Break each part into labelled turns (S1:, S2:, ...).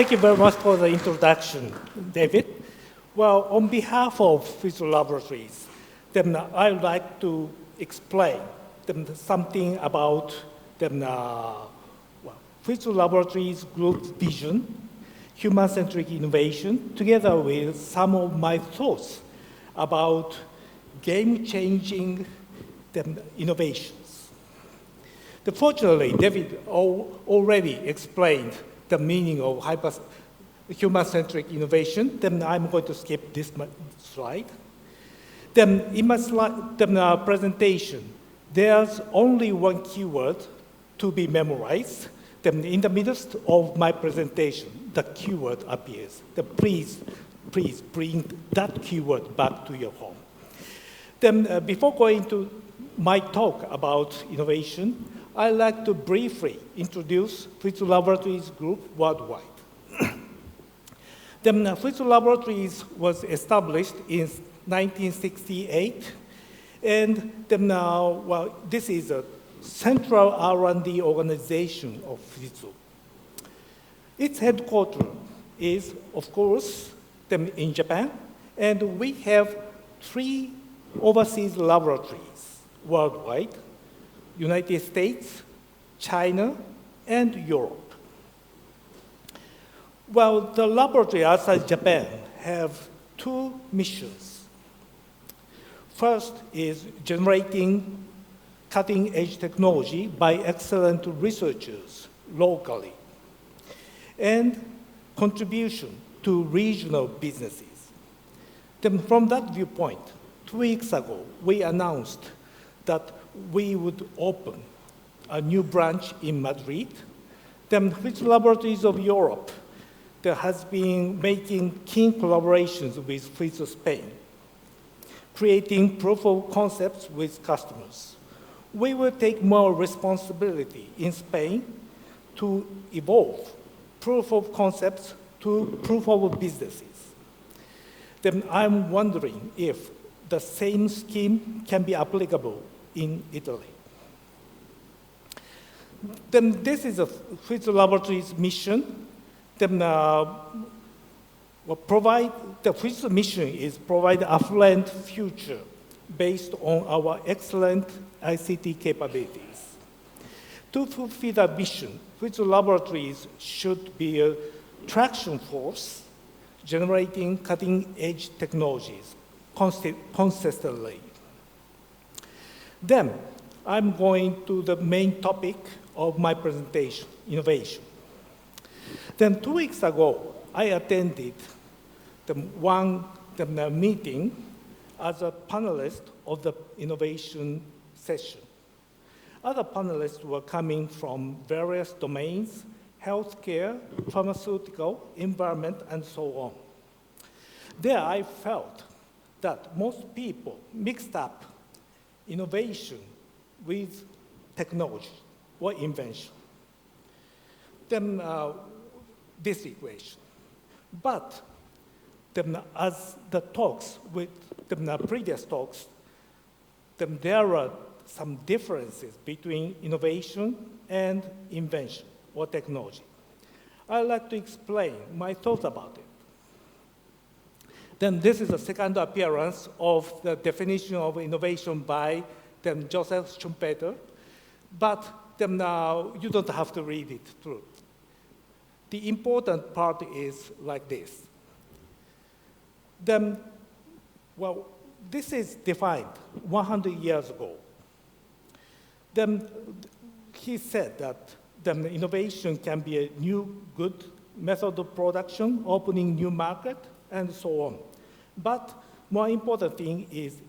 S1: Thank you very much for the introduction, David. Well, on behalf of Fujitsu Laboratories, then I would like to explain something about Fujitsu Laboratories Group's vision, human-centric innovation, together with some of my thoughts about game-changing innovations. Fortunately, David already explained the meaning of human-centric innovation. Then I'm going to skip this slide. Then in my presentation, there's only one keyword to be memorized. Then in the midst of my presentation, the keyword appears. Then please bring that keyword back to your home. Then before going to my talk about innovation, I'd like to briefly introduce Fujitsu Laboratories Group worldwide. Fujitsu Laboratories was established in 1968, and this is a central R&D organization of Fujitsu. Its headquarters is, of course, in Japan, and we have 3 overseas laboratories worldwide: United States, China, and Europe. Well, the laboratory outside Japan have 2 missions. First is generating cutting-edge technology by excellent researchers locally, and contribution to regional businesses. Then from that viewpoint, 2 weeks ago, we announced that we would open a new branch in Madrid. Then Fujitsu Laboratories of Europe that has been making keen collaborations with Fujitsu Spain, creating proof of concepts with customers. We will take more responsibility in Spain to evolve proof of concepts to proof of businesses. Then I'm wondering if the same scheme can be applicable in Italy. Then this is a Fujitsu Laboratories mission. Then the Fujitsu mission is provide affluent future based on our excellent ICT capabilities. To fulfill that mission, Fujitsu Laboratories should be a traction force generating cutting-edge technologies consistently. Then I'm going to the main topic of my presentation, innovation. Then 2 weeks ago, I attended the meeting as a panelist of the innovation session. Other panelists were coming from various domains: healthcare, pharmaceutical, environment, and so on. There I felt that most people mixed up innovation with technology or invention. Then this equation. But as the talks with the previous talks, there are some differences between innovation and invention or technology. I'd like to explain my thoughts about it. Then this is the second appearance of the definition of innovation by Joseph Schumpeter, but you don't have to read it through. The important part is like this. This is defined 100 years ago. Then he said that innovation can be a new good method of production, opening new market, and so on. But more important thing is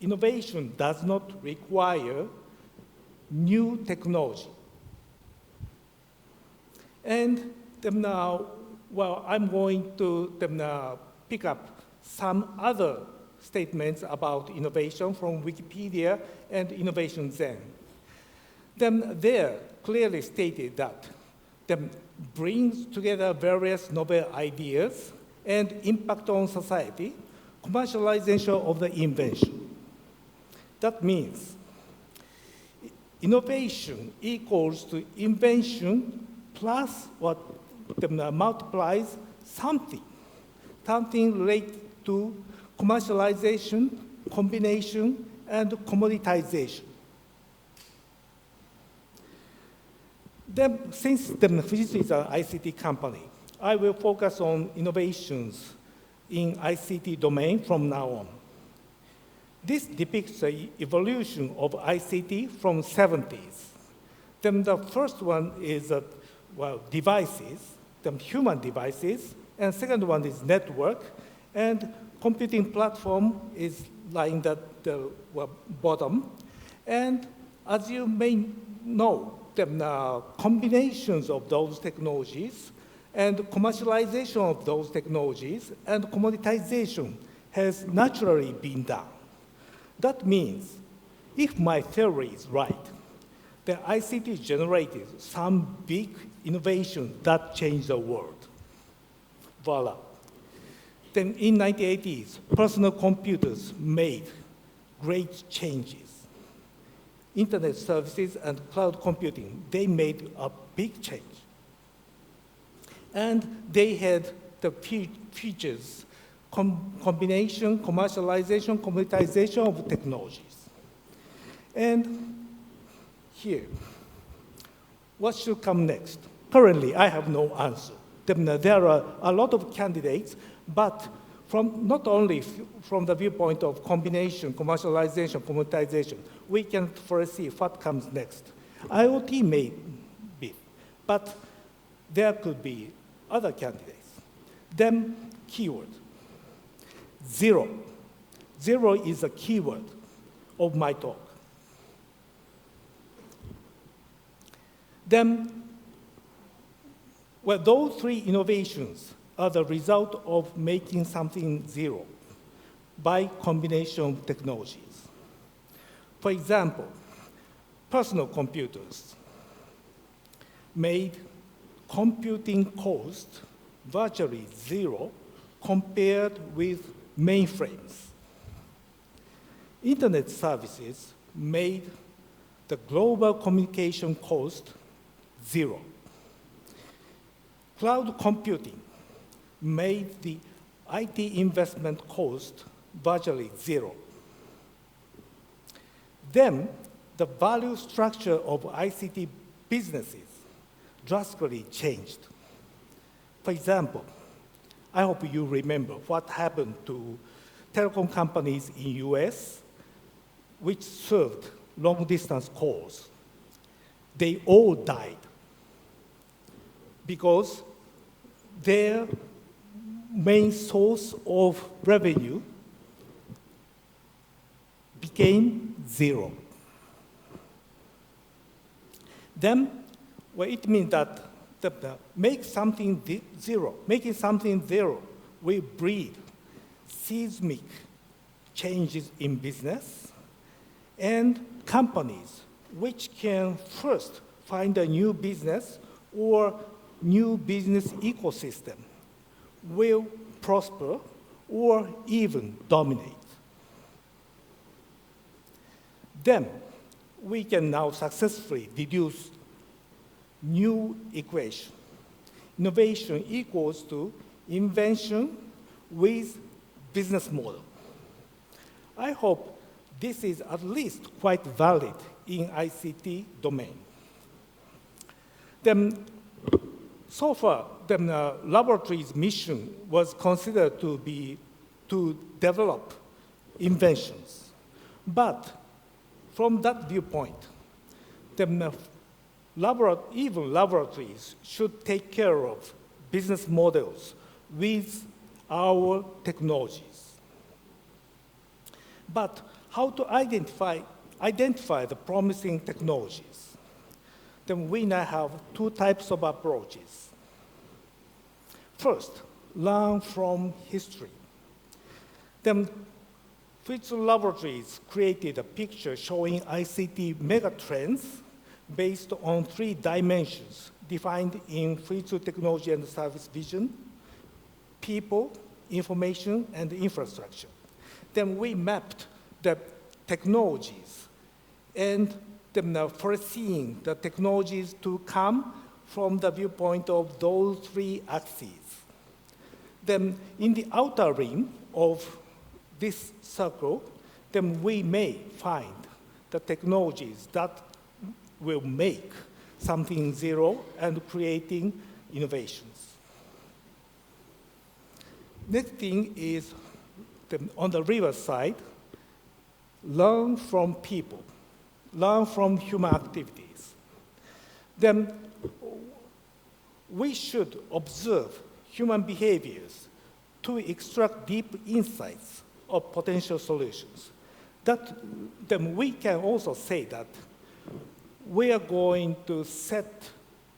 S1: innovation does not require new technology. And I'm going to pick up some other statements about innovation from Wikipedia and Innovation Zen. There clearly stated that brings together various novel ideas and impact on society, commercialization of the invention. That means innovation equals to invention plus what multiplies something related to commercialization, combination, and commoditization. Since Fujitsu is an ICT company, I will focus on innovations in ICT domain from now on. This depicts the evolution of ICT from 70s. Then the first one is devices, human devices, and second one is network, and computing platform is lying at the bottom. And as you may know, the combinations of those technologies and commercialization of those technologies and commoditization has naturally been done. That means, if my theory is right, the ICT generated some big innovation that changed the world. Voila. Then in 1980s, personal computers made great changes. Internet services and cloud computing, they made a big change. And they had the features, combination, commercialization, commoditization of technologies. And here, what should come next? Currently, I have no answer. There are a lot of candidates, but not only from the viewpoint of combination, commercialization, commoditization, we can foresee what comes next. IoT may be, but there could be other candidates. Then keyword. Zero. Zero is a keyword of my talk. Then, well, those three innovations are the result of making something zero by combination of technologies. For example, personal computers made computing cost virtually zero compared with mainframes. Internet services made the global communication cost zero. Cloud computing made the IT investment cost virtually zero. Then, the value structure of ICT businesses drastically changed. For example, I hope you remember what happened to telecom companies in US which served long-distance calls. They all died because their main source of revenue became zero. Then, well, it means that making something zero will breed seismic changes in business, and companies which can first find a new business or new business ecosystem will prosper or even dominate. Then we can now successfully deduce new equation. Innovation equals to invention with business model. I hope this is at least quite valid in ICT domain. Then, so far, the laboratory's mission was considered to be to develop inventions. But from that viewpoint, even laboratories should take care of business models with our technologies. But how to identify the promising technologies? Then we now have two types of approaches. First, learn from history. Then Fujitsu Laboratories created a picture showing ICT megatrends based on 3 dimensions defined in Fujitsu Technology and Service Vision: people, information, and infrastructure. Then we mapped the technologies and foreseeing the technologies to come from the viewpoint of those three axes. Then in the outer rim of this circle, then we may find the technologies that will make something zero and creating innovations. Next thing is, on the reverse side, learn from people, learn from human activities. Then we should observe human behaviors to extract deep insights of potential solutions. Then we can also say that we are going to set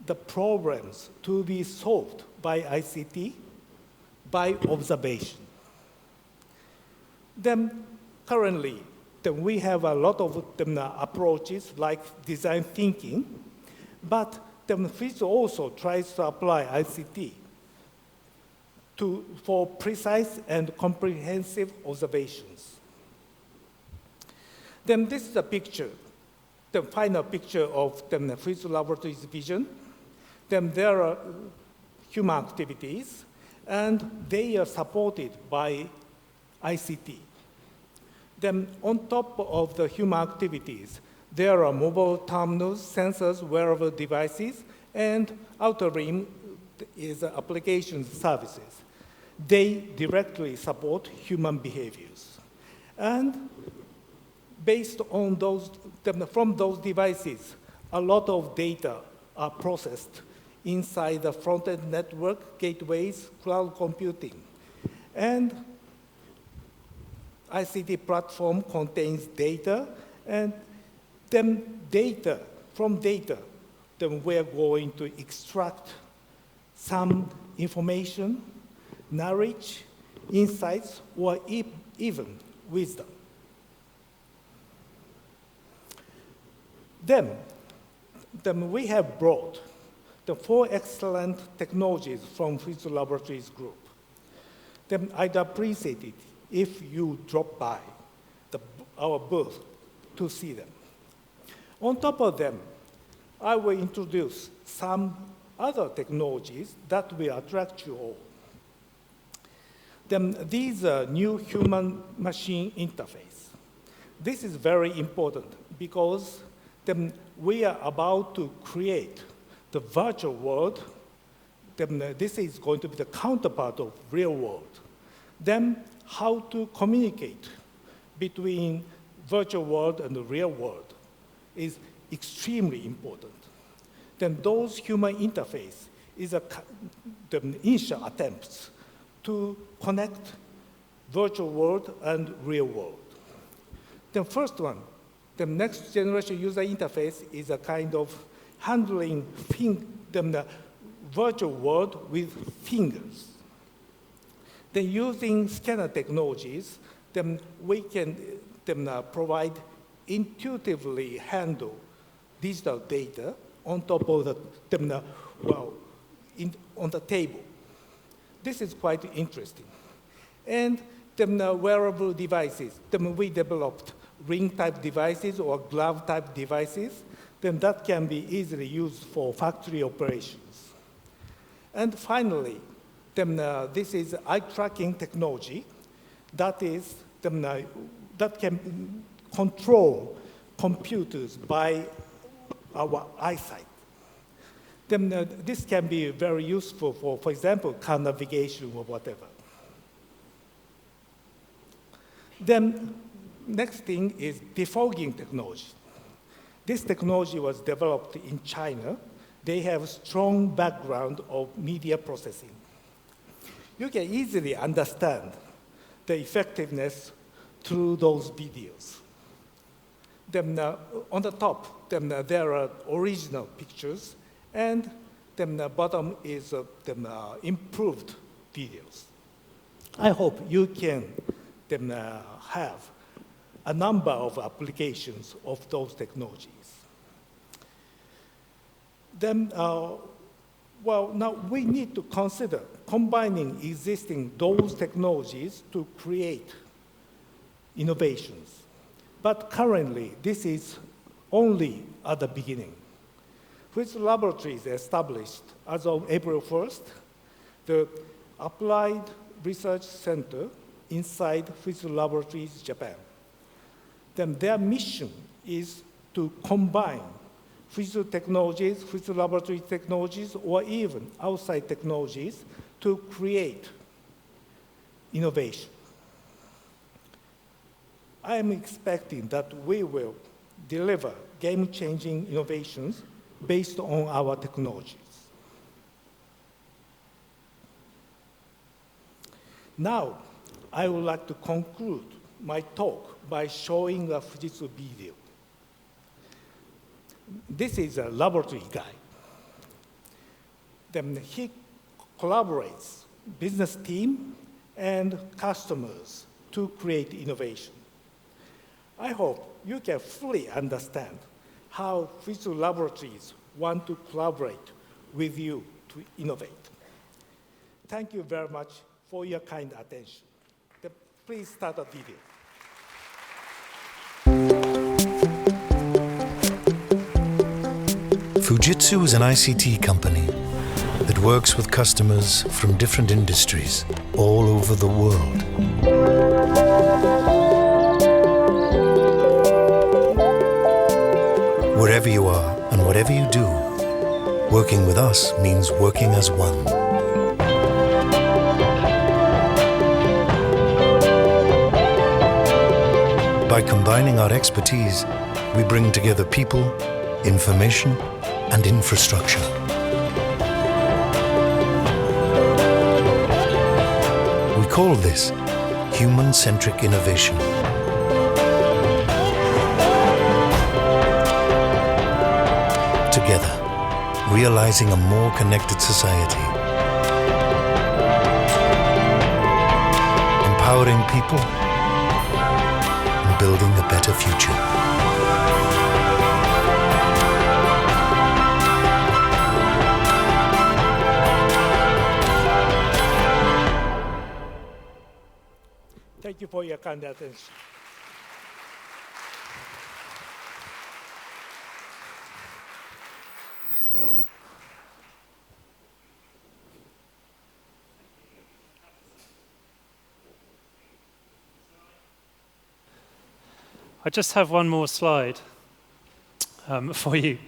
S1: the problems to be solved by ICT by observation. Then currently, then we have a lot of approaches like design thinking, but then Fujitsu also tries to apply ICT for precise and comprehensive observations. Then this is a picture, the final picture of the Fujitsu Laboratories vision. Then there are human activities, and they are supported by ICT. Then on top of the human activities, there are mobile terminals, sensors, wearable devices, and outer rim is application services. They directly support human behaviors. And based on those, from those devices, a lot of data are processed inside the front-end network, gateways, cloud computing. And ICT platform contains data, and then from data, then we're going to extract some information, knowledge, insights, or even wisdom. Then we have brought the 4 excellent technologies from Fujitsu Laboratories Group. Then I'd appreciate it if you drop by our booth to see them. On top of them, I will introduce some other technologies that will attract you all. Then these are new human-machine interface. This is very important because then we are about to create the virtual world. Then this is going to be the counterpart of real world. Then how to communicate between virtual world and the real world is extremely important. Then those human interface is the initial attempts to connect virtual world and real world. The first one, the next generation user interface is a kind of handling the virtual world with fingers. Then using scanner technologies, then we can provide intuitively handle digital data on top of on the table. This is quite interesting. And the wearable devices, we developed ring-type devices or glove-type devices, then that can be easily used for factory operations. And finally, this is eye tracking technology that can control computers by our eyesight. Then this can be very useful for example, car navigation or whatever. Then next thing is defogging technology. This technology was developed in China. They have a strong background of media processing. You can easily understand the effectiveness through those videos. Then on the top, there are original pictures, and then the bottom is improved videos. I hope you can have a number of applications of those technologies. Then, well, now we need to consider combining existing those technologies to create innovations. But currently, this is only at the beginning. Fujitsu Laboratories established as of April 1st, the Applied Research Center inside Fujitsu Laboratories, Japan. Then their mission is to combine Fujitsu technologies, Fujitsu Laboratories technologies, or even outside technologies to create innovation. I am expecting that we will deliver game-changing innovations based on our technologies. Now, I would like to conclude my talk by showing a Fujitsu video. This is a laboratory guy. Then he collaborates business team and customers to create innovation. I hope you can fully understand how Fujitsu Laboratories want to collaborate with you to innovate. Thank you very much for your kind attention. Please start the video.
S2: Fujitsu is an ICT company that works with customers from different industries all over the world. Wherever you are and whatever you do, working with us means working as one. By combining our expertise, we bring together people, information, and infrastructure. We call this human-centric innovation. Together, realizing a more connected society, empowering people, and building a better future.
S1: Thank you for your kind attention.
S3: I just have one more slide for you.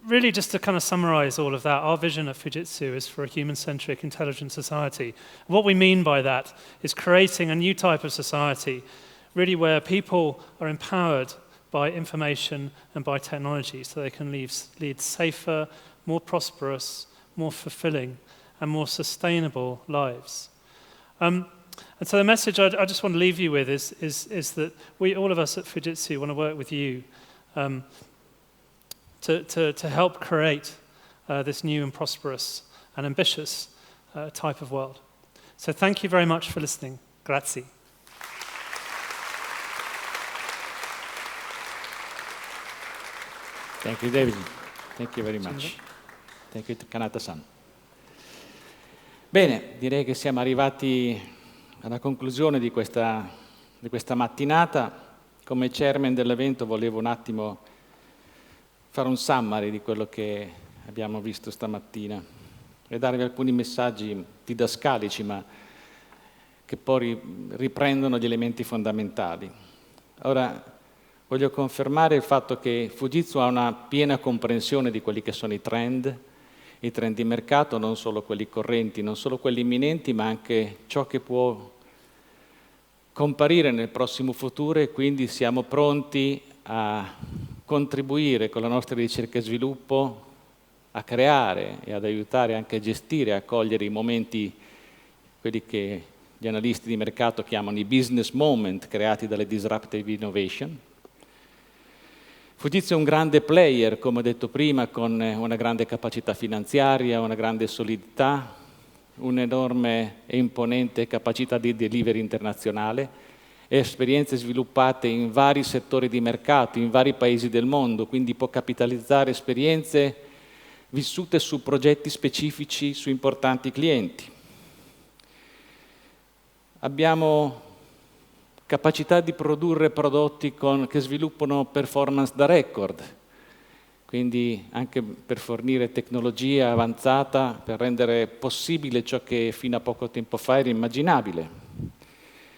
S3: Really just to kind of summarize all of that, our vision at Fujitsu is for a human-centric intelligent society. What we mean by that is creating a new type of society, really where people are empowered by information and by technology so they can lead safer, more prosperous, more fulfilling, and more sustainable lives. And so the message I just want to leave you with is that all of us at Fujitsu want to work with you to help create this new and prosperous and ambitious type of world. So thank you very much for listening. Grazie.
S4: Thank you, David. Thank you very much. Thank you, Nakata-san. Bene, direi che siamo arrivati alla conclusione di questa mattinata. Come chairman dell'evento volevo un attimo fare un summary di quello che abbiamo visto stamattina e darvi alcuni messaggi didascalici, ma che poi riprendono gli elementi fondamentali. Ora, voglio confermare il fatto che Fujitsu ha una piena comprensione di quelli che sono i trend di mercato, non solo quelli correnti, non solo quelli imminenti, ma anche ciò che può comparire nel prossimo futuro, e quindi siamo pronti a contribuire con la nostra ricerca e sviluppo a creare e ad aiutare anche a gestire e a cogliere i momenti, quelli che gli analisti di mercato chiamano i business moment, creati dalle disruptive innovation. Fujitsu è un grande player, come ho detto prima, con una grande capacità finanziaria, una grande solidità, un'enorme e imponente capacità di delivery internazionale, esperienze sviluppate in vari settori di mercato, in vari paesi del mondo, quindi può capitalizzare esperienze vissute su progetti specifici, su importanti clienti. Abbiamo capacità di produrre prodotti che sviluppano performance da record, quindi anche per fornire tecnologia avanzata per rendere possibile ciò che fino a poco tempo fa era immaginabile.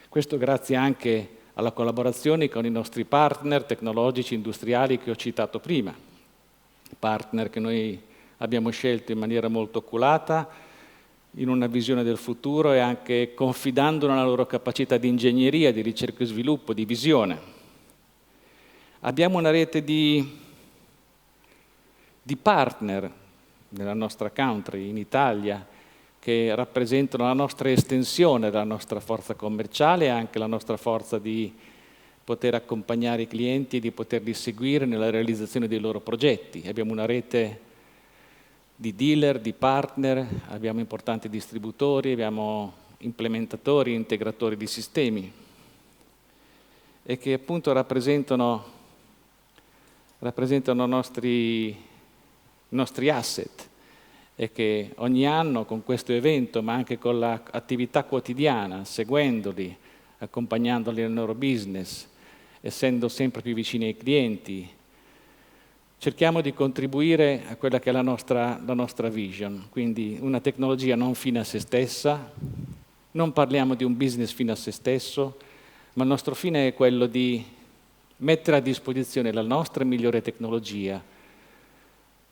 S4: Questo grazie anche alla collaborazione con i nostri partner tecnologici industriali che ho citato prima, partner che noi abbiamo scelto in maniera molto oculata, in una visione del futuro e anche confidando nella loro capacità di ingegneria, di ricerca e sviluppo, di visione. Abbiamo una rete di partner nella nostra country, in Italia, che rappresentano la nostra estensione della nostra forza commerciale e anche la nostra forza di poter accompagnare i clienti e di poterli seguire nella realizzazione dei loro progetti. Abbiamo una rete di dealer, di partner, abbiamo importanti distributori, abbiamo implementatori, integratori di sistemi e che appunto rappresentano i nostri asset e che ogni anno con questo evento, ma anche con l'attività quotidiana, seguendoli, accompagnandoli nel loro business, essendo sempre più vicini ai clienti, cerchiamo di contribuire a quella che è la nostra vision, quindi una tecnologia non fine a se stessa, non parliamo di un business fine a se stesso, ma il nostro fine è quello di mettere a disposizione la nostra migliore tecnologia,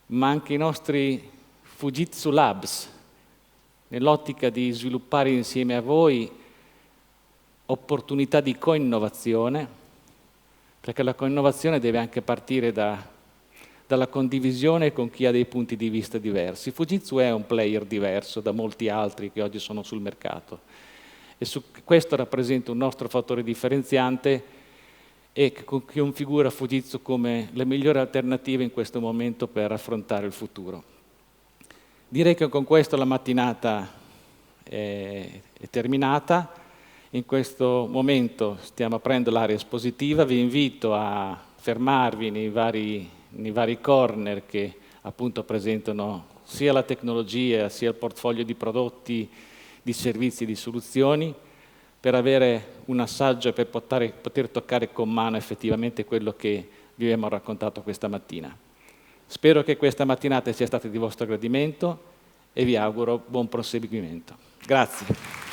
S4: ma anche i nostri Fujitsu Labs, nell'ottica di sviluppare insieme a voi opportunità di co-innovazione, perché la co-innovazione deve anche partire dalla condivisione con chi ha dei punti di vista diversi. Fujitsu è un player diverso da molti altri che oggi sono sul mercato e questo rappresenta un nostro fattore differenziante e che configura Fujitsu come la migliore alternativa in questo momento per affrontare il futuro. Direi che con questo la mattinata è terminata. In questo momento stiamo aprendo l'area espositiva, vi invito a fermarvi nei vari corner che appunto presentano sia la tecnologia sia il portfolio di prodotti, di servizi e di soluzioni, per avere un assaggio e per poter toccare con mano effettivamente quello che vi abbiamo raccontato questa mattina. Spero che questa mattinata sia stata di vostro gradimento e vi auguro buon proseguimento. Grazie.